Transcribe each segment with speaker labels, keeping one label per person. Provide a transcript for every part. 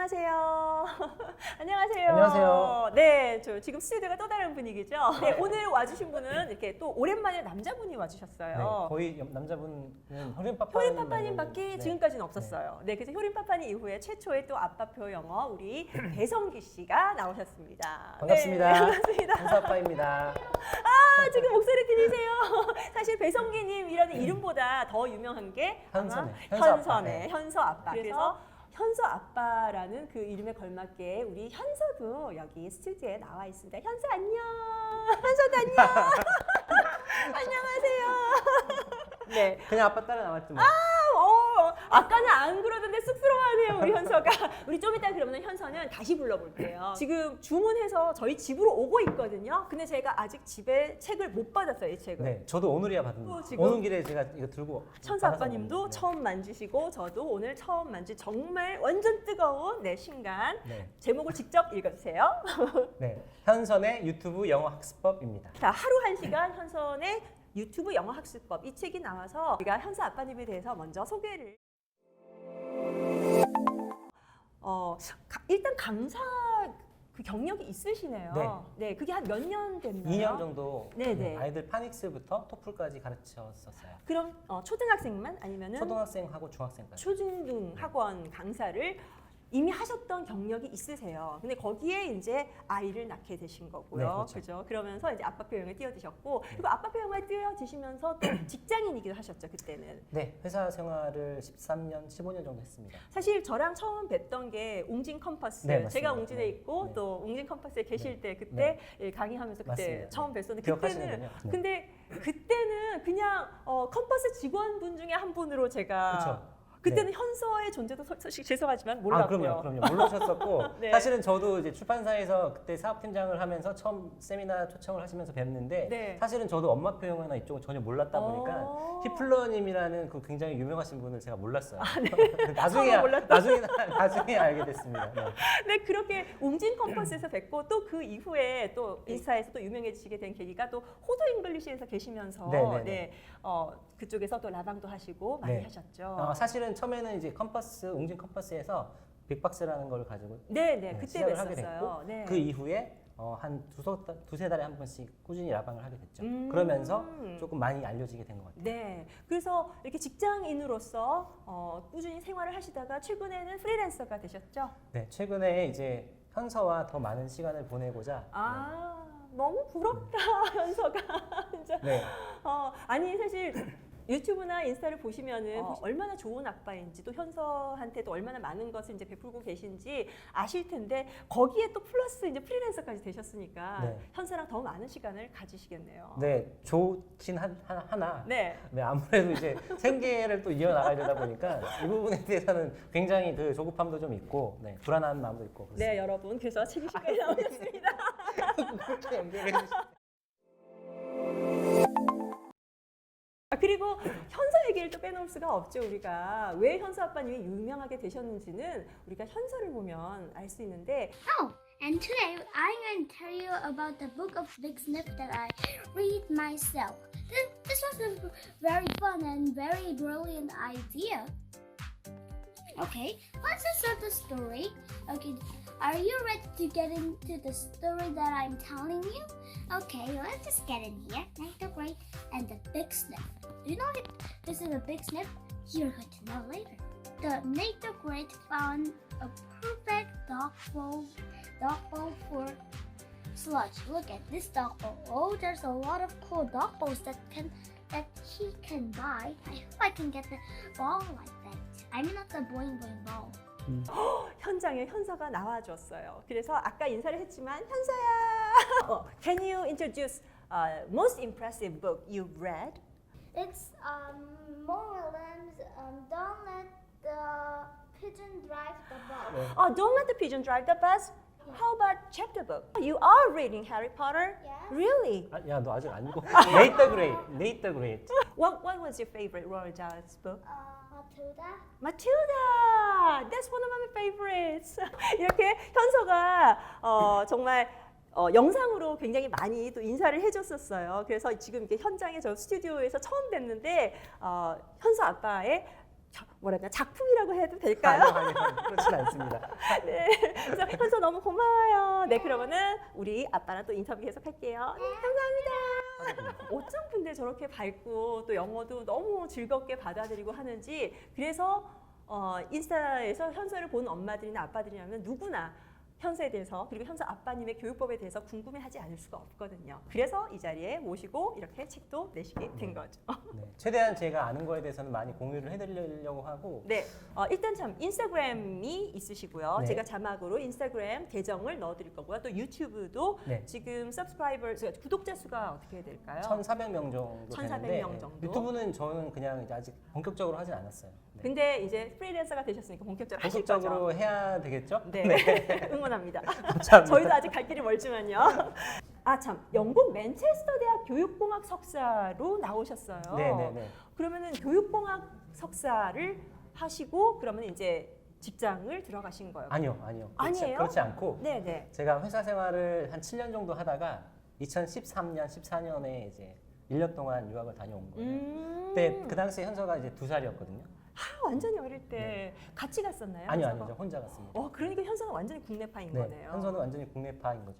Speaker 1: 안녕하세요. 안녕하세요.
Speaker 2: 안녕하세요.
Speaker 1: 네, 저 지금 스튜디오가 또 다른 분위기죠. 네, 오늘 와주신 분은 이렇게 또 오랜만에 남자분이 와주셨어요.
Speaker 2: 네, 거의 남자분은
Speaker 1: 효린파파님밖에
Speaker 2: 네.
Speaker 1: 지금까지는 없었어요. 네, 그래서 효린파파님 이후에 최초의 또 아빠표 영어 우리 배성기 씨가 나오셨습니다.
Speaker 2: 반갑습니다.
Speaker 1: 네, 반갑습니다.
Speaker 2: 현사아빠입니다.
Speaker 1: 지금 목소리 들리세요? 사실 배성기님이라는 이름보다 더 유명한 게 아마
Speaker 2: 현선의
Speaker 1: 현서 아빠. 그래서 현서 아빠라는 그 이름에 걸맞게 우리 현서도 여기 스튜디오에 나와 있습니다. 현서 안녕. 현서도 안녕. 안녕하세요. 네.
Speaker 2: 그냥 아빠 따라 나왔지 뭐.
Speaker 1: 아까는 안 그러던데 쑥스러워하네요 우리 현서가. 우리 좀 이따 그러면 현서는 다시 불러볼게요. 지금 주문해서 저희 집으로 오고 있거든요. 근데 제가 아직 집에 책을 못 받았어요, 이 책을.
Speaker 2: 네, 저도 오늘이야 받은
Speaker 1: 지금?
Speaker 2: 오는 길에 제가 이거 들고
Speaker 1: 천사
Speaker 2: 받아서
Speaker 1: 아빠님도
Speaker 2: 왔는데.
Speaker 1: 처음 만지시고 저도 오늘 처음 만지 정말 완전 뜨거운 신간.
Speaker 2: 네.
Speaker 1: 제목을 직접 읽어주세요.
Speaker 2: 네, 현선의 유튜브 영어 학습법입니다.
Speaker 1: 자, 하루 1시간 현선의 유튜브 영어 학습법 이 책이 나와서 우리가 현서 아빠님에 대해서 먼저 소개를. 일단 강사 그 경력이 있으시네요. 네, 그게 한 몇 년 됐나요?
Speaker 2: 2년 정도
Speaker 1: 네네.
Speaker 2: 아이들 파닉스부터 토플까지 가르쳤었어요.
Speaker 1: 그럼 초등학생만 아니면은
Speaker 2: 초등학생하고 중학생까지.
Speaker 1: 초중등 학원 강사를 이미 하셨던 경력이 있으세요. 근데 거기에 이제 아이를 낳게 되신 거고요.
Speaker 2: 네, 그렇죠.
Speaker 1: 그죠? 그러면서 이제 아빠표 영어에 뛰어드셨고, 그리고 아빠표 영어에 뛰어드시면서 또 직장인이기도 하셨죠, 그때는.
Speaker 2: 네, 회사 생활을 13년, 15년 정도 했습니다.
Speaker 1: 사실 저랑 처음 뵀던 게 웅진 컴퍼스.
Speaker 2: 네, 맞습니다.
Speaker 1: 제가 웅진에
Speaker 2: 네.
Speaker 1: 있고
Speaker 2: 네.
Speaker 1: 또 웅진 컴퍼스에 계실 때 그때
Speaker 2: 네.
Speaker 1: 예, 강의하면서 그때
Speaker 2: 맞습니다.
Speaker 1: 처음 뵀었는데
Speaker 2: 기억하시는군요. 네.
Speaker 1: 근데 그때는 그냥 컴퍼스 직원분 중에 한 분으로 제가
Speaker 2: 그렇죠.
Speaker 1: 그때는 현서의 존재도 솔직히 죄송하지만 몰랐고요.
Speaker 2: 그럼요. 모르셨었고
Speaker 1: 네.
Speaker 2: 사실은 저도 이제 출판사에서 그때 사업팀장을 하면서 처음 세미나 초청을 하시면서 뵀는데
Speaker 1: 네.
Speaker 2: 사실은 저도 엄마표 영어나 이쪽을 전혀 몰랐다 보니까 히플러님이라는 그 굉장히 유명하신 분을 제가 몰랐어요. 나중에 알게 됐습니다. 네.
Speaker 1: 네, 그렇게 웅진 컴퍼스에서 뵙고 또 그 이후에 또 인스타에서 또 유명해지시게 된 계기가 또 호두 잉글리시에서 계시면서
Speaker 2: 네.
Speaker 1: 그쪽에서 또 라방도 하시고 많이
Speaker 2: 네.
Speaker 1: 하셨죠.
Speaker 2: 사실은 처음에는 이제 웅진 컴퍼스에서 빅박스라는 걸 가지고
Speaker 1: 그때
Speaker 2: 시작을 하게
Speaker 1: 뵀었어요.
Speaker 2: 됐고
Speaker 1: 네.
Speaker 2: 그 이후에 한 두세 달에 한 번씩 꾸준히 라방을 하게 됐죠.
Speaker 1: 음.
Speaker 2: 그러면서 조금 많이 알려지게 된 것 같아요.
Speaker 1: 네, 그래서 이렇게 직장인으로서 꾸준히 생활을 하시다가 최근에는 프리랜서가 되셨죠?
Speaker 2: 네, 최근에 이제 현서와 더 많은 시간을 보내고자
Speaker 1: 너무 부럽다, 현서가. 진짜.
Speaker 2: 네,
Speaker 1: 아니 사실 유튜브나 인스타를 보시면은 얼마나 좋은 아빠인지 또 현서한테도 얼마나 많은 것을 이제 베풀고 계신지 아실 텐데 거기에 또 플러스 이제 프리랜서까지 되셨으니까
Speaker 2: 네.
Speaker 1: 현서랑 더 많은 시간을 가지시겠네요.
Speaker 2: 네, 좋긴 하나.
Speaker 1: 네.
Speaker 2: 네, 아무래도 이제 생계를 또 이어나가려다 보니까 이 부분에 대해서는 굉장히 그 조급함도 좀 있고, 네, 불안한 마음도 있고. 그렇습니다.
Speaker 1: 네, 여러분. 그래서 책이 시간이 나오셨습니다.
Speaker 2: 그렇게 연결해 주시죠.
Speaker 1: 그리고 현서 얘기를 또 빼놓을 수가 없죠, 우리가. 왜 현서 아빠님이 유명하게 되셨는지는 우리가 현서를 보면 알 수 있는데.
Speaker 3: And today I'm going to tell you about the book of Big Sniff that I read myself. This was a very fun and very brilliant idea. Okay, let's just start the story. Okay, are you ready to get into the story that I'm telling you? Okay, let's just get in here. Nate the Great and the Big Sniff. Do you know if this is a big sniff? You're going to know later. Nate the Great found a perfect dog bowl for Sludge. Look at this dog bowl. Oh, there's a lot of cool dog bowls that he can buy. I hope I can get the ball like that. I mean not the boing boing ball.
Speaker 1: 현장에 현서가 나와줬어요. 그래서 아까 인사를 했지만 현서야. Can you introduce most impressive book you've read?
Speaker 3: It's Morland's Don't Let the Pigeon Drive the Bus.
Speaker 1: Don't let the pigeon drive the bus. How about chapter book? You are reading Harry Potter?
Speaker 3: Yes.
Speaker 1: Really?
Speaker 2: 야, 너 아직 안 읽고. Nate the Great.
Speaker 1: What was your favorite Roald Dahl's book?
Speaker 3: Matilda.
Speaker 1: Matilda! That's one of my favorites. 이렇게 현서가 정말 영상으로 굉장히 많이 또 인사를 해줬었어요. 그래서 지금 이렇게 현장에 저 스튜디오에서 처음 뵀는데 현서 아빠의 뭐라 해야 되나 작품이라고 해도 될까요?
Speaker 2: 아니요, 그렇진 않습니다.
Speaker 1: 네. 그래서 현서 너무 고마워요. 네, 그러면은 우리 아빠랑 또 인터뷰 계속 할게요. 네, 감사합니다. 어쩜 근데 저렇게 밝고 또 영어도 너무 즐겁게 받아들이고 하는지 그래서 인스타에서 현서를 보는 엄마들이나 아빠들이라면 누구나 현서에 대해서 그리고 현서 아빠님의 교육법에 대해서 궁금해하지 않을 수가 없거든요. 그래서 이 자리에 모시고 이렇게 책도 내시게 된 거죠.
Speaker 2: 네, 최대한 제가 아는 거에 대해서는 많이 공유를 해드리려고 하고
Speaker 1: 네, 일단 참 인스타그램이 있으시고요.
Speaker 2: 네.
Speaker 1: 제가 자막으로 인스타그램 계정을 넣어드릴 거고요. 또 유튜브도
Speaker 2: 네.
Speaker 1: 지금 서브스크라이버 구독자 수가 어떻게 될까요?
Speaker 2: 1,400명 정도
Speaker 1: 1,400
Speaker 2: 되는데
Speaker 1: 명 정도.
Speaker 2: 유튜브는 저는 그냥 이제 아직 본격적으로 하진 않았어요. 네.
Speaker 1: 근데 이제 프리랜서가 되셨으니까 본격적으로 하실 거죠.
Speaker 2: 본격적으로 해야 되겠죠?
Speaker 1: 네, 응원합니다.
Speaker 2: 감사합니다.
Speaker 1: 저희도 아직 갈 길이 멀지만요. 아 참, 영국 맨체스터 대학 교육공학 석사로 나오셨어요.
Speaker 2: 네네네.
Speaker 1: 그러면은 교육공학 석사를 하시고 그러면 이제 직장을 들어가신 거예요?
Speaker 2: 아니요.
Speaker 1: 아니에요?
Speaker 2: 그렇지 않고
Speaker 1: 네네.
Speaker 2: 제가 회사 생활을 한 7년 정도 하다가 2013년, 14년에 이제 1년 동안 유학을 다녀온 거예요. 근데 그 당시에 현서가 이제 2살이었거든요.
Speaker 1: 완전히 어릴 때 같이 갔었나요?
Speaker 2: 아니요,
Speaker 1: 현서가?
Speaker 2: 저 혼자 갔습니다.
Speaker 1: 그러니까 현서는 완전히 국내파인
Speaker 2: 네,
Speaker 1: 거네요.
Speaker 2: 현서는 완전히 국내파인 거죠.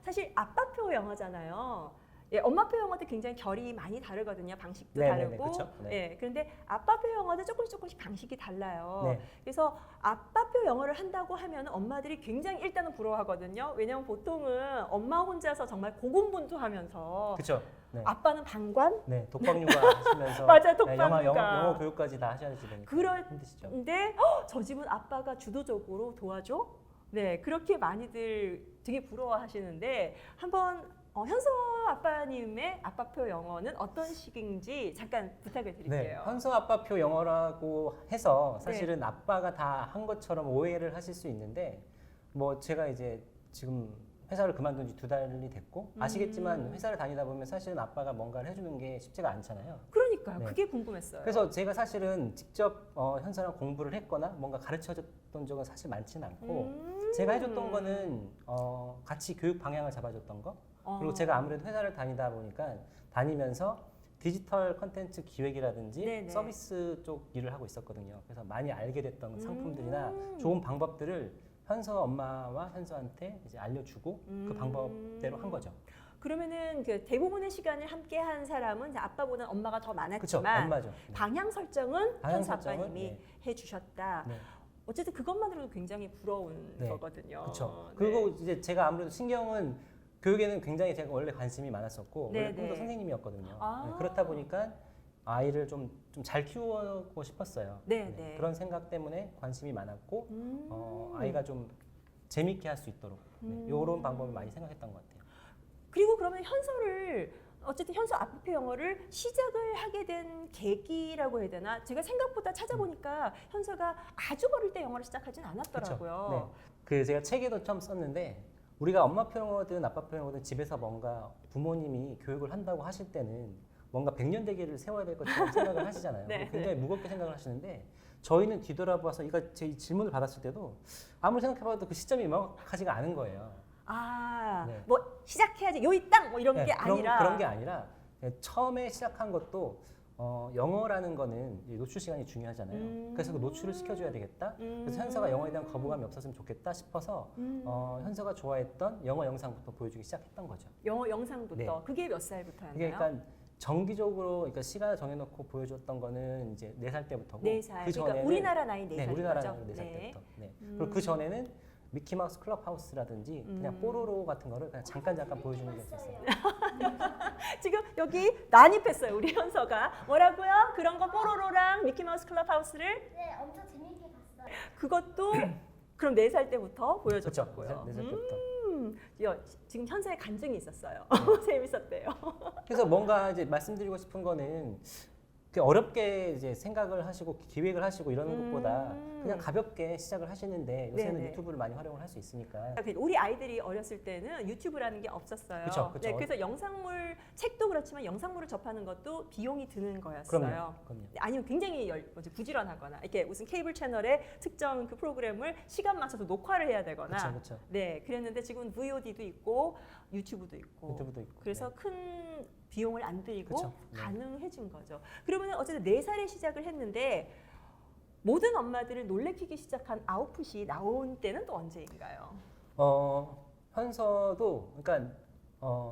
Speaker 1: 사실 아빠표 영어잖아요. 예, 엄마표 영어도 굉장히 결이 많이 다르거든요. 방식도
Speaker 2: 네네네,
Speaker 1: 다르고.
Speaker 2: 그쵸? 네.
Speaker 1: 예, 그런데 아빠표 영어도 조금씩 방식이 달라요.
Speaker 2: 네.
Speaker 1: 그래서 아빠표 영어를 한다고 하면 엄마들이 굉장히 일단은 부러워하거든요. 왜냐하면 보통은 엄마 혼자서 정말 고군분투하면서
Speaker 2: 그렇죠. 네.
Speaker 1: 아빠는 방관?
Speaker 2: 네, 독학육아 하시면서
Speaker 1: 맞아요,
Speaker 2: 네, 영어
Speaker 1: 독학육아.
Speaker 2: 교육까지 다 하셔야 되니까
Speaker 1: 그럴-
Speaker 2: 힘드시죠.
Speaker 1: 근데 저 집은 아빠가 주도적으로 도와줘? 네, 그렇게 많이들 되게 부러워하시는데 한번 현서 아빠님의 아빠표 영어는 어떤 식인지 잠깐 부탁을
Speaker 2: 네,
Speaker 1: 드릴게요.
Speaker 2: 현서 아빠표 영어라고 해서 사실은 아빠가 다 한 것처럼 오해를 하실 수 있는데 뭐 제가 이제 지금 회사를 그만둔 지 2달이 됐고 아시겠지만 회사를 다니다 보면 사실은 아빠가 뭔가를 해주는 게 쉽지가 않잖아요.
Speaker 1: 그러니까요.
Speaker 2: 네.
Speaker 1: 그게 궁금했어요.
Speaker 2: 그래서 제가 사실은 직접 현서랑 공부를 했거나 뭔가 가르쳐줬던 적은 사실 많지는 않고 제가 해줬던 거는 같이 교육 방향을 잡아줬던 거 그리고 제가 아무래도 회사를 다니다 보니까 다니면서 디지털 컨텐츠 기획이라든지
Speaker 1: 네네.
Speaker 2: 서비스 쪽 일을 하고 있었거든요. 그래서 많이 알게 됐던 상품들이나 좋은 방법들을 현서 엄마와 현서한테 이제 알려주고 그 방법대로 한 거죠.
Speaker 1: 그러면은 그 대부분의 시간을 함께 한 사람은 이제 아빠보다는 엄마가 더
Speaker 2: 그렇죠,
Speaker 1: 많았지만
Speaker 2: 엄마죠. 네.
Speaker 1: 방향 설정은
Speaker 2: 방향
Speaker 1: 현서
Speaker 2: 설정은,
Speaker 1: 아빠님이
Speaker 2: 네.
Speaker 1: 해주셨다.
Speaker 2: 네.
Speaker 1: 어쨌든 그것만으로도 굉장히 부러운
Speaker 2: 네.
Speaker 1: 거거든요.
Speaker 2: 그렇죠.
Speaker 1: 네.
Speaker 2: 그리고 이제 제가 아무래도 신경은 교육에는 굉장히 제가 원래 관심이 많았었고
Speaker 1: 네,
Speaker 2: 원래 꿈도
Speaker 1: 네.
Speaker 2: 선생님이었거든요.
Speaker 1: 아.
Speaker 2: 네, 그렇다 보니까 아이를 좀 잘 키우고 싶었어요.
Speaker 1: 네, 네.
Speaker 2: 그런 생각 때문에 관심이 많았고 아이가 좀 재밌게 할 수 있도록 이런 방법을 많이 생각했던 것 같아요.
Speaker 1: 그리고 그러면 현서를 어쨌든 현서 아빠표 영어를 시작을 하게 된 계기라고 해야 되나? 제가 생각보다 찾아보니까 현서가 아주 어릴 때 영어를 시작하진 않았더라고요.
Speaker 2: 네. 그 제가 책에도 처음 썼는데 우리가 엄마표 영어든 아빠표 영어든 집에서 뭔가 부모님이 교육을 한다고 하실 때는 뭔가 백년대계를 세워야 될 것처럼 생각을 하시잖아요.
Speaker 1: 네,
Speaker 2: 굉장히 무겁게 생각을 하시는데 저희는 뒤돌아봐서 이거 제 질문을 받았을 때도 아무리 생각해봐도 그 시점이 명확하지가 않은 거예요. 네.
Speaker 1: 뭐 시작해야지 요이 땅 뭐 이런
Speaker 2: 네,
Speaker 1: 게 아니라
Speaker 2: 그런 게 아니라 처음에 시작한 것도 영어라는 거는 이 노출 시간이 중요하잖아요. 그래서 그 노출을 시켜줘야 되겠다. 그래서 현서가 영어에 대한 거부감이 없었으면 좋겠다 싶어서 현서가 좋아했던 영어 영상부터 보여주기 시작했던 거죠.
Speaker 1: 영어 영상부터
Speaker 2: 네.
Speaker 1: 그게 몇 살부터였나요?
Speaker 2: 이게 그러니까 정기적으로 그러니까 시간을 정해놓고 보여줬던 거는 이제 4살 때부터고
Speaker 1: 4살.
Speaker 2: 그
Speaker 1: 그러니까
Speaker 2: 전에는
Speaker 1: 우리나라 나이 4살.
Speaker 2: 네, 우리나라 나이 4살 때부터. 네. 그리고 그 전에는 미키마우스 클럽하우스라든지 그냥 뽀로로 같은 거를 그냥 잠깐 보여주는 게 있었어요.
Speaker 1: 지금 여기 난입했어요 우리 현서가. 뭐라고요? 그런 거 뽀로로랑 미키마우스 클럽하우스를
Speaker 3: 네, 엄청 재밌게 봤어요.
Speaker 1: 그것도 그럼 4살 때부터
Speaker 2: 그렇죠.
Speaker 1: 보여줬고요.
Speaker 2: 4살 때부터.
Speaker 1: 지금 현서의 간증이 있었어요. 재밌었대요.
Speaker 2: 그래서 뭔가 이제 말씀드리고 싶은 거는 어렵게 이제 생각을 하시고 기획을 하시고 이러는 것보다 그냥 가볍게 시작을 하시는데 요새는
Speaker 1: 네네.
Speaker 2: 유튜브를 많이 활용을 할 수 있으니까.
Speaker 1: 우리 아이들이 어렸을 때는 유튜브라는 게 없었어요.
Speaker 2: 그쵸, 그쵸.
Speaker 1: 네, 그래서 영상물, 책도 그렇지만 영상물을 접하는 것도 비용이 드는 거였어요.
Speaker 2: 그럼요.
Speaker 1: 아니면 굉장히 부지런하거나 이렇게 무슨 케이블 채널의 특정 그 프로그램을 시간 맞춰서 녹화를 해야 되거나.
Speaker 2: 그렇죠.
Speaker 1: 네, 그랬는데 지금은 VOD도 있고 유튜브도 있고. 그래서
Speaker 2: 네.
Speaker 1: 큰 비용을 안 들이고
Speaker 2: 그쵸. 네.
Speaker 1: 가능해진 거죠. 그러면 어쨌든 4살에 시작을 했는데 모든 엄마들을 놀래키기 시작한 아웃풋이 나온 때는 또 언제인가요?
Speaker 2: 현서도 그러니까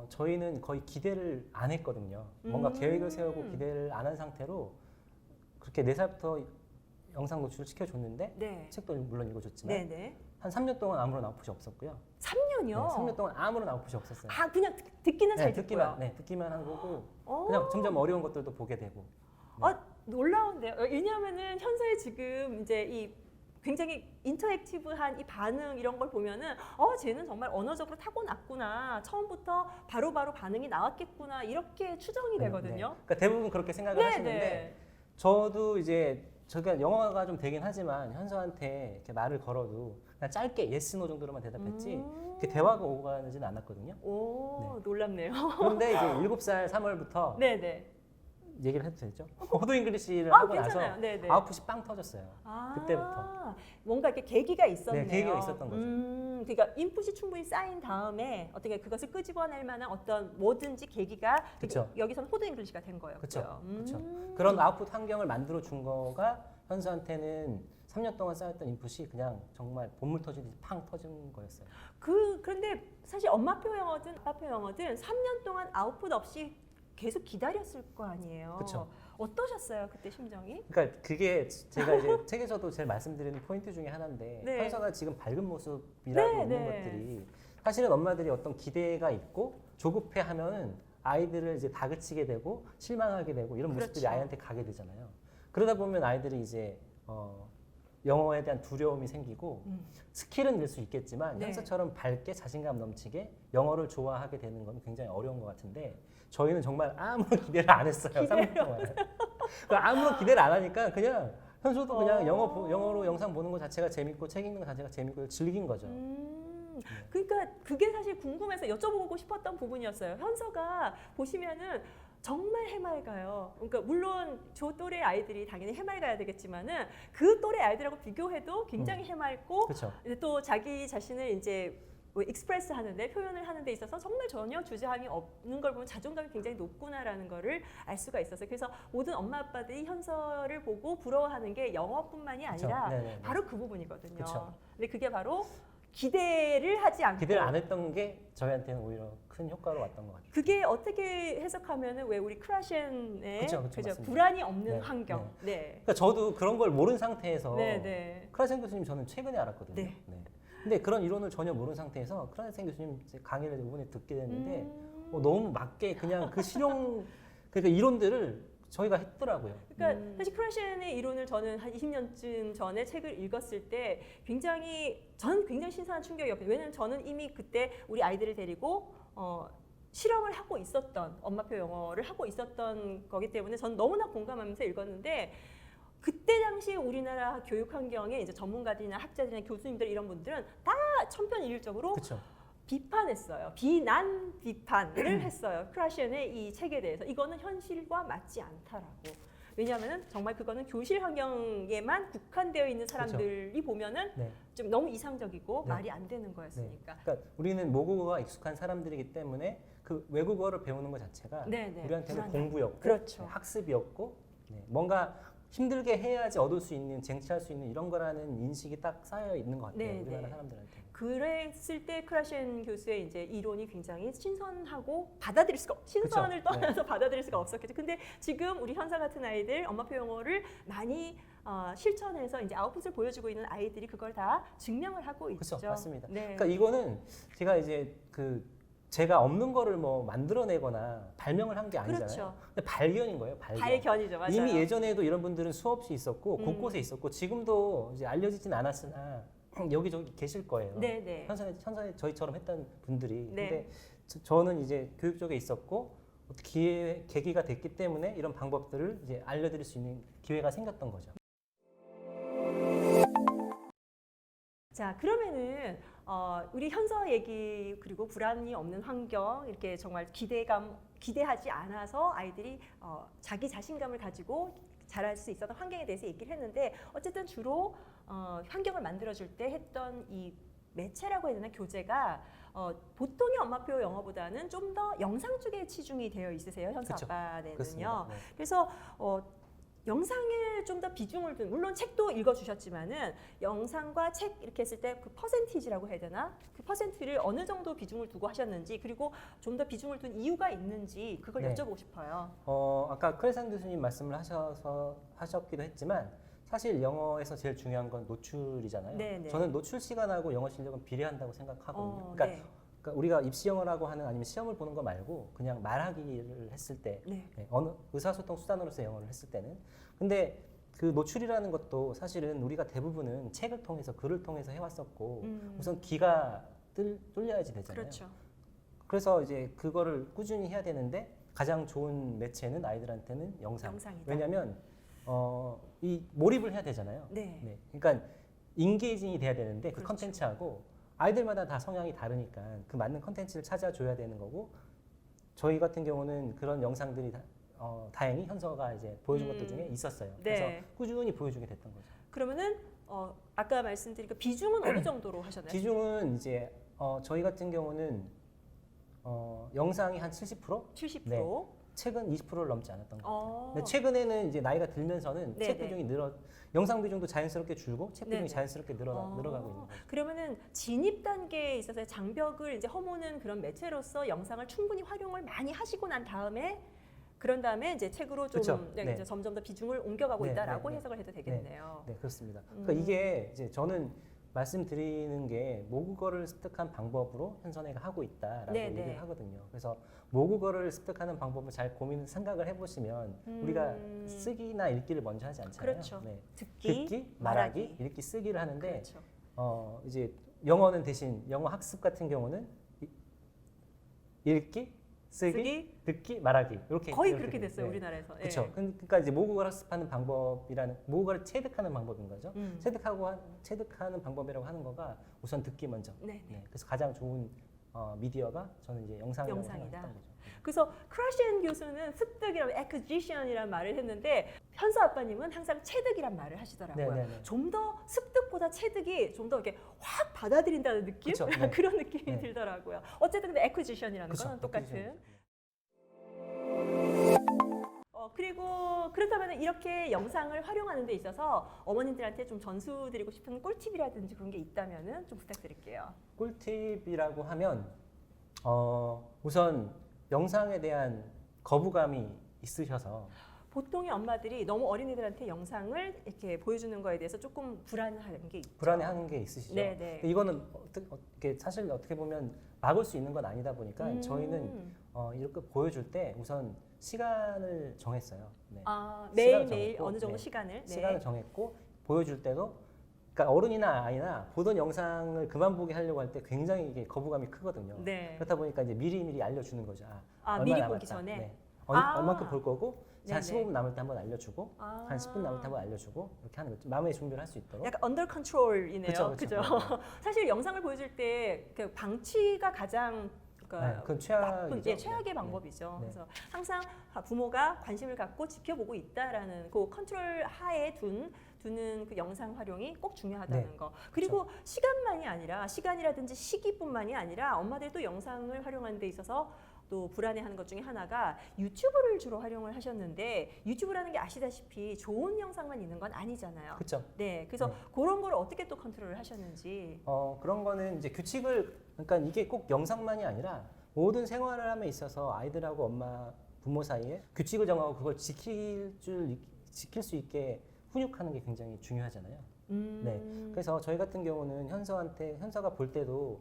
Speaker 2: 저희는 거의 기대를 안 했거든요. 뭔가 계획을 세우고 기대를 안 한 상태로 그렇게 4살부터 영상 노출을 시켜줬는데
Speaker 1: 네.
Speaker 2: 책도 물론 읽어줬지만
Speaker 1: 네네.
Speaker 2: 한 3년 동안 아무런 아웃풋이 없었고요.
Speaker 1: 3년이요?
Speaker 2: 네, 3년 동안 아무런 아웃풋이 없었어요.
Speaker 1: 아 그냥 듣기는 잘 듣고요.
Speaker 2: 듣기만 한 거고
Speaker 1: 어.
Speaker 2: 그냥 점점 어려운 것들도 보게 되고.
Speaker 1: 놀라운데요. 왜냐하면은 현서의 지금 이제 이 굉장히 인터랙티브한 이 반응 이런 걸 보면은 쟤는 정말 언어적으로 타고났구나. 처음부터 바로바로 반응이 나왔겠구나. 이렇게 추정이 되거든요.
Speaker 2: 그러니까 대부분 그렇게 생각을 하시는데 저도 이제 제가 영어가 좀 되긴 하지만 현서한테 이렇게 말을 걸어도 그냥 짧게 yes, no 정도로만 대답했지 이렇게 대화가 오고 가지는 않았거든요.
Speaker 1: 오, 놀랍네요.
Speaker 2: 그런데 이제 7살 3월부터
Speaker 1: 네네.
Speaker 2: 얘기를 해도 되죠? 호두 잉글리시를 하고
Speaker 1: 괜찮아요.
Speaker 2: 나서
Speaker 1: 네네.
Speaker 2: 아웃풋이 빵 터졌어요. 그때부터.
Speaker 1: 뭔가 이렇게 계기가 있었네요.
Speaker 2: 네, 계기가 있었던 거죠.
Speaker 1: 그러니까 인풋이 충분히 쌓인 다음에 어떻게 그것을 끄집어낼 만한 어떤 뭐든지 계기가
Speaker 2: 그쵸.
Speaker 1: 여기서는 호드 잉글리시가 된 거였고요.
Speaker 2: 그렇죠. 그런 아웃풋 환경을 만들어 준 거가 현서한테는 3년 동안 쌓였던 인풋이 그냥 정말 본물 터지듯이 팡 터진 거였어요.
Speaker 1: 그런데 사실 엄마표 영어든 아빠표 영어든 3년 동안 아웃풋 없이 계속 기다렸을 거 아니에요.
Speaker 2: 그쵸.
Speaker 1: 어떠셨어요 그때 심정이?
Speaker 2: 그러니까 그게 제가 이제 책에서도 제일 말씀드리는 포인트 중에 하나인데
Speaker 1: 네.
Speaker 2: 현서가 지금 밝은 모습이라고
Speaker 1: 네,
Speaker 2: 있는
Speaker 1: 네.
Speaker 2: 것들이 사실은 엄마들이 어떤 기대가 있고 조급해하면은 아이들을 이제 다그치게 되고 실망하게 되고 이런 모습들이
Speaker 1: 그렇죠.
Speaker 2: 아이한테 가게 되잖아요. 그러다 보면 아이들이 이제 영어에 대한 두려움이 생기고 스킬은 늘 수 있겠지만
Speaker 1: 네.
Speaker 2: 현서처럼 밝게 자신감 넘치게 영어를 좋아하게 되는 건 굉장히 어려운 것 같은데 저희는 정말 아무런 기대를 안 했어요. 3년 동안. 그러니까 아무런 기대를 안 하니까 그냥 현서도 그냥 영어로 영상 보는 것 자체가 재밌고 책 읽는 것 자체가 재밌고 즐긴 거죠.
Speaker 1: 그러니까 그게 사실 궁금해서 여쭤보고 싶었던 부분이었어요. 현서가 보시면은 정말 해맑아요. 그러니까 물론 저 또래 아이들이 당연히 해맑아야 되겠지만은 그 또래 아이들하고 비교해도 굉장히 해맑고
Speaker 2: 그렇죠.
Speaker 1: 또 자기 자신을 이제 익스프레스 하는데 표현을 하는 데 있어서 정말 전혀 주저함이 없는 걸 보면 자존감이 굉장히 높구나라는 거를 알 수가 있었어요. 그래서 모든 엄마 아빠들이 현서를 보고 부러워하는 게 영어뿐만이 아니라 바로 그 부분이거든요.
Speaker 2: 그쵸.
Speaker 1: 근데 그게 바로 기대를 하지 않고
Speaker 2: 기대를 안 했던 게 저희한테는 오히려 큰 효과로 왔던 것 같아요.
Speaker 1: 그게 어떻게 해석하면은 왜 우리 크라셴의
Speaker 2: 그쵸, 맞습니다.
Speaker 1: 불안이 없는
Speaker 2: 네,
Speaker 1: 환경. 네.
Speaker 2: 그러니까 저도 그런 걸 모르는 상태에서
Speaker 1: 네.
Speaker 2: 크라센 교수님 저는 최근에 알았거든요.
Speaker 1: 네.
Speaker 2: 근데 그런 이론을 전혀 모르는 상태에서 크라센 교수님 강의를 이번에 듣게 됐는데 너무 맞게 그냥 그 실용 그러니까 이론들을 저희가 했더라고요.
Speaker 1: 그러니까 사실 크라센의 이론을 저는 한 20년쯤 전에 책을 읽었을 때 저는 굉장히 신선한 충격이었거든요. 왜냐하면 저는 이미 그때 우리 아이들을 데리고 실험을 하고 있었던 엄마표 영어를 하고 있었던 거기 때문에 저는 너무나 공감하면서 읽었는데 그때 당시 우리나라 교육 환경에 이제 전문가들이나 학자들이나 교수님들 이런 분들은 다 천편일률적으로
Speaker 2: 그렇죠.
Speaker 1: 비판했어요. 비판을 했어요. 크라센의 이 책에 대해서 이거는 현실과 맞지 않다라고. 왜냐하면 정말 그거는 교실 환경에만 국한되어 있는 사람들이 보면은 좀 너무 이상적이고 말이 안 되는 거였으니까.
Speaker 2: 그러니까 우리는 모국어가 익숙한 사람들이기 때문에 그 외국어를 배우는 것 자체가 우리한테는 공부였고
Speaker 1: 그렇죠.
Speaker 2: 학습이었고 뭔가 힘들게 해야지 얻을 수 있는 쟁취할 수 있는 이런 거라는 인식이 딱 쌓여 있는 것 같아요. 우리나라 사람들한테.
Speaker 1: 그랬을 때 크라센 교수의 이제 이론이 굉장히 신선하고 받아들일 수가 신선을 떠나서 받아들일 수가 없었겠죠. 근데 지금 우리 현서 같은 아이들 엄마표 영어를 많이 실천해서 이제 아웃풋을 보여주고 있는 아이들이 그걸 다 증명을 하고 있죠.
Speaker 2: 그렇죠, 맞습니다. 그러니까 이거는 제가 이제 제가 없는 거를 뭐 만들어내거나 발명을 한 게 아니잖아요.
Speaker 1: 그렇죠.
Speaker 2: 근데 발견인 거예요.
Speaker 1: 발견이죠, 맞아요.
Speaker 2: 이미 예전에도 이런 분들은 수없이 있었고 곳곳에 있었고 지금도 이제 알려지진 않았으나 여기저기 계실 거예요. 현선에 저희처럼 했던 분들이. 근데 저는 이제 교육 쪽에 있었고 계기가 됐기 때문에 이런 방법들을 이제 알려드릴 수 있는 기회가 생겼던 거죠.
Speaker 1: 자, 그러면은 우리 현서 얘기 그리고 불안이 없는 환경 이렇게 정말 기대하지 않아서 아이들이 자기 자신감을 가지고 자랄 수 있었던 환경에 대해서 얘기를 했는데 어쨌든 주로 환경을 만들어줄 때 했던 이 매체라고 해야 되나 교재가 보통의 엄마표 영어보다는 좀 더 영상 쪽에 치중이 되어 있으세요 현서
Speaker 2: 그쵸.
Speaker 1: 아빠네는요.
Speaker 2: 그렇습니다. 네.
Speaker 1: 그래서 영상에 좀 더 비중을 둔 물론 책도 읽어주셨지만은 영상과 책 이렇게 했을 때 그 퍼센티지라고 해야 되나 그 퍼센트를 어느 정도 비중을 두고 하셨는지 그리고 좀 더 비중을 둔 이유가 있는지 그걸
Speaker 2: 네.
Speaker 1: 여쭤보고 싶어요.
Speaker 2: 아까 크레산 교수님 말씀을 하셨기도 했지만 사실 영어에서 제일 중요한 건 노출이잖아요.
Speaker 1: 네.
Speaker 2: 저는 노출 시간하고 영어 실력은 비례한다고 생각하거든요.
Speaker 1: 네.
Speaker 2: 그러니까 우리가 입시 영어라고 하는 아니면 시험을 보는 거 말고 그냥 말하기를 했을 때
Speaker 1: 네.
Speaker 2: 어느 의사소통 수단으로서 영어를 했을 때는 근데 그 노출이라는 것도 사실은 우리가 대부분은 책을 통해서 글을 통해서 해왔었고 우선 귀가 뚫려야지 되잖아요.
Speaker 1: 그렇죠.
Speaker 2: 그래서 이제 그거를 꾸준히 해야 되는데 가장 좋은 매체는 아이들한테는 영상이다. 왜냐하면 이 몰입을 해야 되잖아요.
Speaker 1: 네.
Speaker 2: 그러니까 인게이징이 돼야 되는데 그
Speaker 1: 그렇죠.
Speaker 2: 컨텐츠하고 아이들마다 다 성향이 다르니까 그 맞는 컨텐츠를 찾아줘야 되는 거고 저희 같은 경우는 그런 영상들이 다행히 현서가 이제 보여준 것들 중에 있었어요.
Speaker 1: 네.
Speaker 2: 그래서 꾸준히 보여주게 됐던 거죠.
Speaker 1: 그러면은 아까 말씀드린 그 비중은 어느 정도로 하셨나요?
Speaker 2: 비중은 이제 저희 같은 경우는 영상이 한 70%,
Speaker 1: 70%.
Speaker 2: 네. 책은 20%를 넘지 않았던 것 같아요. 근데
Speaker 1: 어.
Speaker 2: 최근에는 이제 나이가 들면서는
Speaker 1: 네,
Speaker 2: 책
Speaker 1: 네.
Speaker 2: 비중이 영상 비중도 자연스럽게 줄고 책 비중이
Speaker 1: 네, 네.
Speaker 2: 자연스럽게 늘어가고 있는 거죠.
Speaker 1: 그러면은 진입 단계에 있어서 장벽을 이제 허무는 그런 매체로서 영상을 충분히 활용을 많이 하시고 난 다음에 그런 다음에 이제 책으로 좀
Speaker 2: 그쵸. 네.
Speaker 1: 이제 점점 더 비중을 옮겨가고
Speaker 2: 네,
Speaker 1: 있다라고
Speaker 2: 네, 네.
Speaker 1: 해석을 해도 되겠네요.
Speaker 2: 네, 그렇습니다. 그러니까 이게 이제 저는 말씀드리는 게 모국어를 습득한 방법으로 현선이가 하고 있다라고
Speaker 1: 네, 네.
Speaker 2: 얘기를 하거든요. 그래서 모국어를 습득하는 방법을 잘 생각을 해보시면 우리가 쓰기나 읽기를 먼저 하지 않잖아요.
Speaker 1: 그렇죠.
Speaker 2: 네.
Speaker 1: 듣기,
Speaker 2: 말하기, 읽기, 쓰기를 하는데
Speaker 1: 그렇죠.
Speaker 2: 이제 영어는 대신 영어 학습 같은 경우는 읽기, 쓰기, 듣기, 말하기
Speaker 1: 거의
Speaker 2: 이렇게
Speaker 1: 그렇게
Speaker 2: 돼요.
Speaker 1: 됐어요
Speaker 2: 네.
Speaker 1: 우리나라에서.
Speaker 2: 그렇죠. 그러니까 이제 모국어를 학습하는 방법이라는 모국어를 체득하는 방법인 거죠. 체득하는 방법이라고 하는 거가 우선 듣기 먼저.
Speaker 1: 네.
Speaker 2: 그래서 가장 좋은 미디어가 저는 이제 영상이라고
Speaker 1: 영상이다.
Speaker 2: 생각했던 거죠.
Speaker 1: 그래서 크라시엔 교수는 습득이라고 acquisition이라는 말을 했는데 현서 아빠님은 항상 체득이란 말을 하시더라고요.
Speaker 2: 네.
Speaker 1: 좀 더 습득보다 체득이 좀 더 이렇게 확 받아들인다는 느낌?
Speaker 2: 그쵸, 네.
Speaker 1: 그런 느낌이
Speaker 2: 네.
Speaker 1: 들더라고요. 어쨌든 근데 acquisition이라는
Speaker 2: 그쵸,
Speaker 1: 건 똑같은.
Speaker 2: acquisition.
Speaker 1: 그리고 그렇다면 이렇게 영상을 활용하는 데 있어서 어머님들한테 좀 전수 드리고 싶은 꿀팁이라든지 그런 게 있다면은 좀 부탁드릴게요.
Speaker 2: 꿀팁이라고 하면 우선 영상에 대한 거부감이 있으셔서
Speaker 1: 보통의 엄마들이 너무 어린이들한테 영상을 이렇게 보여주는 거에 대해서 조금 불안한 게 있죠.
Speaker 2: 불안해하는 게 있으시죠.
Speaker 1: 네.
Speaker 2: 근데 이거는 사실 어떻게 보면 막을 수 있는 건 아니다 보니까 저희는 이렇게 보여줄 때 우선 시간을 정했어요. 네.
Speaker 1: 매일매일
Speaker 2: 정했고,
Speaker 1: 어느 정도
Speaker 2: 네.
Speaker 1: 시간을. 네.
Speaker 2: 시간을 정했고 보여줄 때도 그러니까 어른이나 아이나 보던 영상을 그만 보게 하려고 할 때 굉장히 이게 거부감이 크거든요.
Speaker 1: 네.
Speaker 2: 그렇다 보니까 이제 미리 알려주는 거죠. 얼마
Speaker 1: 미리
Speaker 2: 남았다.
Speaker 1: 보기 전에?
Speaker 2: 네. 얼만큼 볼 거고
Speaker 1: 네네.
Speaker 2: 한 15분 남을 때 한번 알려주고 한 10분 남을 때 한번 알려주고 이렇게 하는 거죠. 마음의 준비를 할 수 있도록.
Speaker 1: 약간 언더 컨트롤이네요.
Speaker 2: 그쵸.
Speaker 1: 사실 영상을 보여줄 때 그 방치가 가장
Speaker 2: 그건
Speaker 1: 나쁜,
Speaker 2: 최악이죠.
Speaker 1: 최악의
Speaker 2: 네.
Speaker 1: 방법이죠.
Speaker 2: 네.
Speaker 1: 그래서 항상 부모가 관심을 갖고 지켜보고 있다라는 그 컨트롤 하에 두는 그 영상 활용이 꼭 중요하다는
Speaker 2: 네.
Speaker 1: 거. 그리고 시간만이 아니라 시간이라든지 시기뿐만이 아니라 엄마들이 또 영상을 활용하는 데 있어서 또 불안해하는 것 중에 하나가 유튜브를 주로 활용을 하셨는데 유튜브라는 게 아시다시피 좋은 영상만 있는 건 아니잖아요.
Speaker 2: 그렇죠.
Speaker 1: 네, 그래서 그런 걸 어떻게 또 컨트롤을 하셨는지.
Speaker 2: 그런 거는 이제 그러니까 이게 꼭 영상만이 아니라 모든 생활을 함에 있어서 아이들하고 부모 사이에 규칙을 정하고 그걸 지킬 수 있게 훈육하는 게 굉장히 중요하잖아요. 네. 그래서 저희 같은 경우는 현서가 볼 때도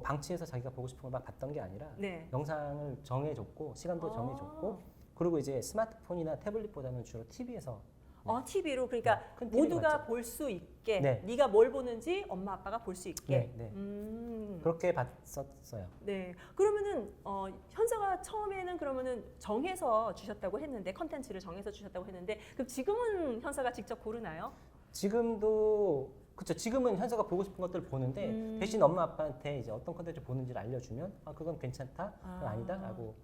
Speaker 2: 방치해서 자기가 보고 싶은 걸 막 봤던 게 아니라
Speaker 1: 네.
Speaker 2: 영상을 정해줬고 시간도 정해줬고 그리고 이제 스마트폰이나 태블릿보다는 주로 TV에서
Speaker 1: TV로 그러니까
Speaker 2: 큰 TV 가
Speaker 1: 모두가
Speaker 2: 맞죠.
Speaker 1: 볼 수 있게
Speaker 2: 네.
Speaker 1: 네가 뭘 보는지 엄마 아빠가 볼 수 있게.
Speaker 2: 네. 그렇게 봤었어요.
Speaker 1: 네. 그러면은 현서가 처음에는 그러면은 정해서 주셨다고 했는데 컨텐츠를 정해서 주셨다고 했는데 그럼 지금은 현서가 직접 고르나요?
Speaker 2: 지금도 그쵸. 지금은 현서가 보고 싶은 것들을 보는데 대신 엄마 아빠한테 이제 어떤 컨텐츠를 보는지를 알려주면 아 그건 괜찮다, 그건 아니다라고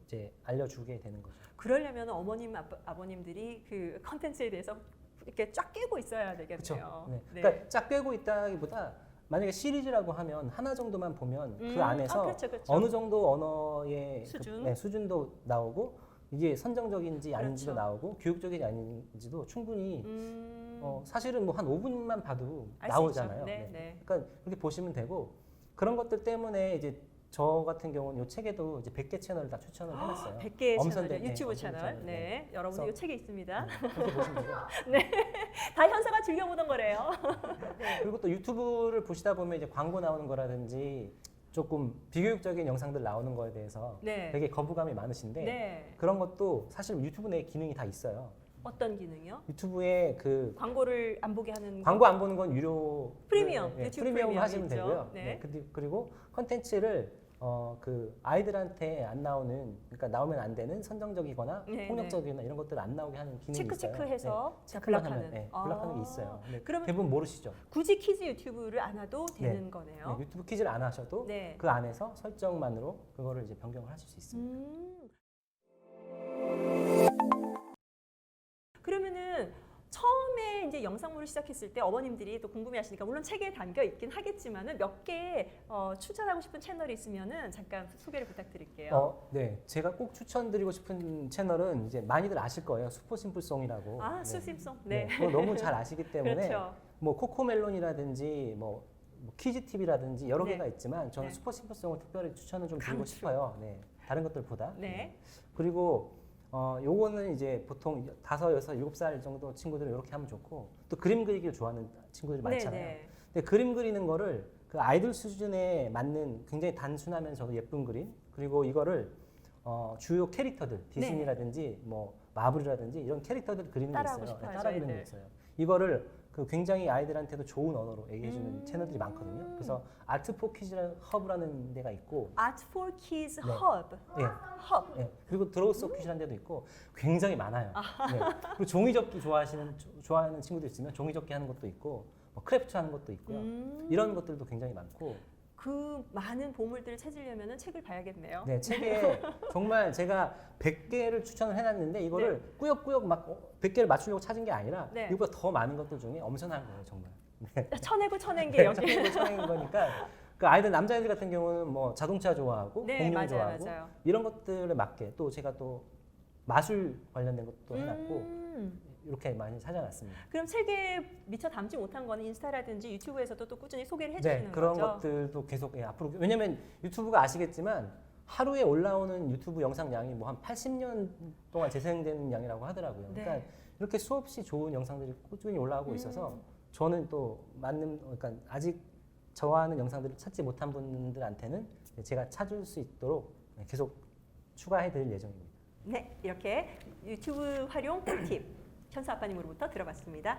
Speaker 2: 이제 알려주게 되는 거죠.
Speaker 1: 그러려면 어머님, 아버님들이 그 컨텐츠에 대해서 이렇게 쫙 깨고 있어야 되겠네요.
Speaker 2: 그렇죠. 네.
Speaker 1: 네.
Speaker 2: 그러니까 쫙 빼고 있다기보다 만약에 시리즈라고 하면 하나 정도만 보면 그 안에서
Speaker 1: 그렇죠, 그렇죠.
Speaker 2: 어느 정도 언어의
Speaker 1: 수준?
Speaker 2: 수준도 나오고 이게 선정적인지 아닌지도
Speaker 1: 그렇죠.
Speaker 2: 나오고 교육적인지 아닌지도 충분히 사실은 뭐 한 5분만 봐도
Speaker 1: 알수
Speaker 2: 나오잖아요.
Speaker 1: 있죠. 네, 네.
Speaker 2: 그러니까 그렇게 보시면 되고 그런 것들 때문에 이제 저 같은 경우는 이 책에도 이제 100개 채널을 다 추천을 해놨어요.
Speaker 1: 100개의
Speaker 2: 엄선된,
Speaker 1: 채널,
Speaker 2: 네,
Speaker 1: 유튜브
Speaker 2: 엄선된
Speaker 1: 채널.
Speaker 2: 채널,
Speaker 1: 네, 여러분들
Speaker 2: 그래서-
Speaker 1: 이 책에 있습니다.
Speaker 2: 그렇게 보시면 되고
Speaker 1: 다 현서가 즐겨보던 거래요.
Speaker 2: 그리고 또 유튜브를 보시다 보면 이제 광고 나오는 거라든지 조금 비교육적인 영상들 나오는 거에 대해서
Speaker 1: 네.
Speaker 2: 되게 거부감이 많으신데
Speaker 1: 네.
Speaker 2: 그런 것도 사실 유튜브 내에 기능이 다 있어요.
Speaker 1: 어떤 기능이요?
Speaker 2: 유튜브에 그
Speaker 1: 광고를 안 보게 하는
Speaker 2: 광고 안 보는 건 유료
Speaker 1: 프리미엄,
Speaker 2: 네,
Speaker 1: 유튜브
Speaker 2: 프리미엄
Speaker 1: 프리미엄이
Speaker 2: 하시면
Speaker 1: 있죠.
Speaker 2: 되고요.
Speaker 1: 네.
Speaker 2: 그리고 컨텐츠를 그 아이들한테 안 나오는 그러니까 나오면 안 되는 선정적이거나
Speaker 1: 네,
Speaker 2: 폭력적이거나 이런 것들 안 나오게 하는 기능이
Speaker 1: 체크
Speaker 2: 있어요.
Speaker 1: 체크해서
Speaker 2: 네, 체크만
Speaker 1: 블락하는.
Speaker 2: 하면 블락하는 게 있어요. 근데
Speaker 1: 그러면
Speaker 2: 대부분 모르시죠.
Speaker 1: 굳이 키즈 유튜브를 안 해도 되는 거네요.
Speaker 2: 네, 유튜브 퀴즈를 안 하셔도
Speaker 1: 네.
Speaker 2: 그 안에서 설정만으로 그거를 이제 변경을 하실 수 있습니다.
Speaker 1: 그러면은 처음에 이제 영상물을 시작했을 때 어머님들이 또 궁금해하시니까 물론 책에 담겨 있긴 하겠지만은 몇 개 추천하고 싶은 채널이 있으면은 잠깐 소개를 부탁드릴게요.
Speaker 2: 네, 제가 꼭 추천드리고 싶은 채널은 이제 많이들 아실 거예요. 슈퍼심플송이라고.
Speaker 1: 아, 수심송. 네.
Speaker 2: 그거 너무 잘 아시기 때문에
Speaker 1: 그렇죠.
Speaker 2: 뭐 코코멜론이라든지 뭐 키즈 TV라든지 여러
Speaker 1: 네.
Speaker 2: 개가 있지만 저는
Speaker 1: 네.
Speaker 2: 슈퍼심플송을 특별히 추천을 좀 드리고
Speaker 1: 강추.
Speaker 2: 싶어요. 네, 다른 것들보다.
Speaker 1: 네.
Speaker 2: 그리고 요거는 이제 보통 5, 6, 7살 정도 친구들은 이렇게 하면 좋고 또 그림 그리기를 좋아하는 친구들이 많잖아요.
Speaker 1: 네.
Speaker 2: 근데 그림 그리는 거를 그 아이들 수준에 맞는 굉장히 단순하면서도 예쁜 그림 그리고 이거를 주요 캐릭터들 디즈니라든지 뭐 마블이라든지 이런 캐릭터들 그리는 게
Speaker 1: 따라하고
Speaker 2: 있어요.
Speaker 1: 싶어
Speaker 2: 네,
Speaker 1: 하죠,
Speaker 2: 따라 그리는 게
Speaker 1: 애들.
Speaker 2: 있어요. 이거를 그 굉장히 아이들한테도 좋은 언어로 얘기해주는 채널들이 많거든요. 그래서 아트 포 퀴즈라는 허브라는 데가 있고,
Speaker 1: Art for Kids
Speaker 2: 네.
Speaker 1: Hub.
Speaker 2: 예,
Speaker 1: Hub.
Speaker 2: 예. 그리고 드로우소 퀴즈라는 데도 있고 굉장히 많아요. 네. 그리고 종이접기 좋아하는 친구들 있으면 종이접기 하는 것도 있고, 뭐 크래프트 하는 것도 있고요. 이런 것들도 굉장히 많고.
Speaker 1: 그 많은 보물들을 찾으려면 책을 봐야겠네요.
Speaker 2: 네, 책에 정말 제가 100개를 추천을 해놨는데 이거를 꾸역꾸역 막 100개를 맞추려고 찾은 게 아니라
Speaker 1: 네.
Speaker 2: 이거보다 더 많은 것들 중에 엄선한 거예요, 정말. 네.
Speaker 1: 쳐내고 쳐낸 게
Speaker 2: 네,
Speaker 1: 여기.
Speaker 2: 청인 거니까 그 아이들 남자애들 같은 경우는 뭐 자동차 좋아하고
Speaker 1: 네,
Speaker 2: 공룡
Speaker 1: 맞아요,
Speaker 2: 좋아하고
Speaker 1: 맞아요.
Speaker 2: 이런 것들에 맞게 또 제가 또 마술 관련된 것도 해놨고 이렇게 많이 찾아놨습니다.
Speaker 1: 그럼 책에 미처 담지 못한 거는 인스타라든지 유튜브에서도 또 꾸준히 소개를 해주시는
Speaker 2: 네, 그런
Speaker 1: 거죠?
Speaker 2: 것들도 계속 앞으로 왜냐면 유튜브가 아시겠지만 하루에 올라오는 유튜브 영상 양이 뭐 한 80년 동안 재생되는 양이라고 하더라고요.
Speaker 1: 네.
Speaker 2: 그러니까 이렇게 수없이 좋은 영상들이 꾸준히 올라오고 있어서 저는 또 그러니까 아직 좋아하는 영상들을 찾지 못한 분들한테는 제가 찾을 수 있도록 계속 추가해드릴 예정입니다.
Speaker 1: 네, 이렇게 유튜브 활용 꿀팁 현수 아빠님으로부터 들어봤습니다.